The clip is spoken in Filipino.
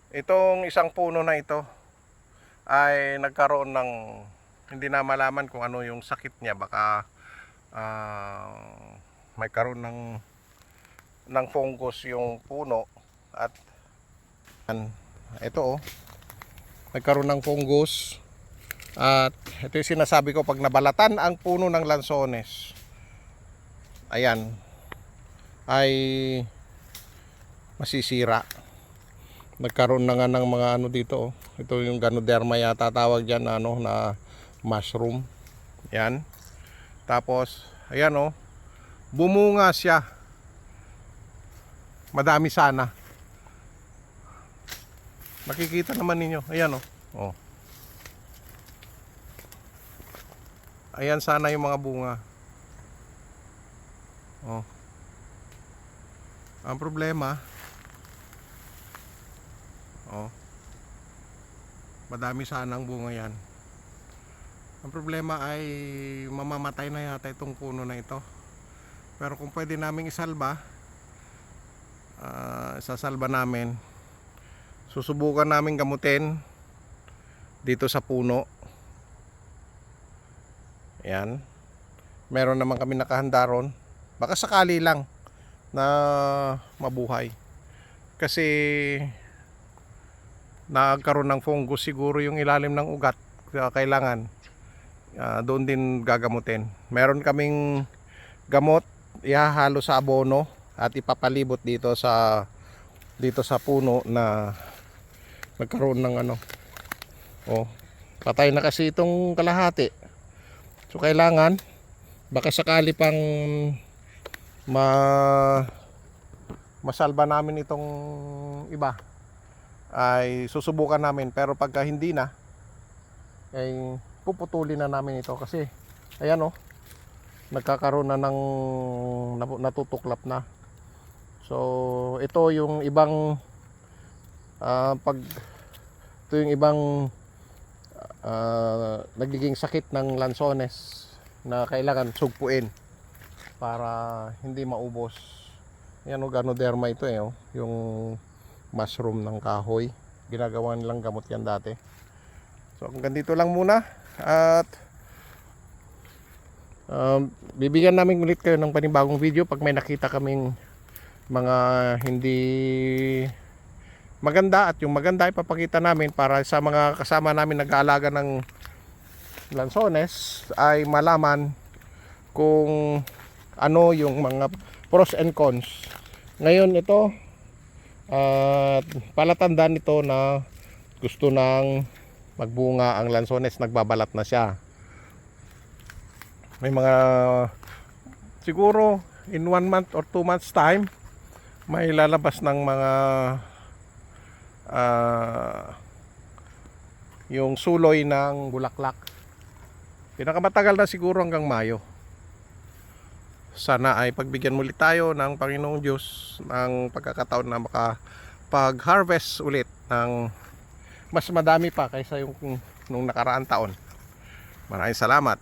Itong isang puno na ito ay nagkaroon ng hindi na malaman kung ano yung sakit niya. Baka may karoon ng fungus yung puno. At ito nagkaroon ng fungus. At ito yung sinasabi ko, pag nabalatan ang puno ng lansones, ayan, ay masisira. Nagkaroon na nga ng mga ano dito. Ito yung Ganoderma yata tawag dyan, na mushroom. Yan. Tapos, ayan bumunga siya. Madami sana. Makikita naman ninyo. Ayan oh. Ayan sana yung mga bunga. Ang problema, madami sana ang bunga yan. Ang problema ay mamamatay na yata itong puno na ito. Pero kung pwede naming isalba, sasalba namin. Susubukan namin gamutin dito sa puno. Ayan. Meron naman kami nakahanda ron. Baka sakali lang na mabuhay. Kasi nagkaroon ng fungus siguro yung ilalim ng ugat. Kailangan doon din gagamutin. Meron kaming gamot ihahalo sa abono at ipapalibot dito sa puno na nagkaroon ng patay na kasi itong kalahati. So kailangan, baka sakali pang masalba namin itong iba, ay susubukan namin. Pero pagka hindi na, ay puputulin na namin ito. Kasi ayan nagkakaroon na ng natutuklap na. So ito yung ibang ito yung ibang nagiging sakit ng lansones na kailangan sugpuin para hindi maubos. Yan Ganoderma ito yung mushroom ng kahoy. Ginagawa nilang gamot yan dati. So hanggang dito lang muna. At bibigyan namin ulit kayo ng panibagong video pag may nakita kaming mga hindi maganda, at yung maganda ipapakita namin para sa mga kasama namin nag-aalaga ng lansones ay malaman kung ano yung mga pros and cons. Ngayon ito palatandaan nito na gusto nang magbunga ang lansones, nagbabalat na siya. May mga siguro in 1 month or 2 months time may lalabas ng mga yung suloy ng bulaklak. Pinakamatagal na siguro hanggang Mayo. Sana ay pagbigyan muli tayo ng Panginoong Diyos ng pagkakataon na makapag-harvest ulit ng mas madami pa kaysa yung nung nakaraang taon. Maraming salamat.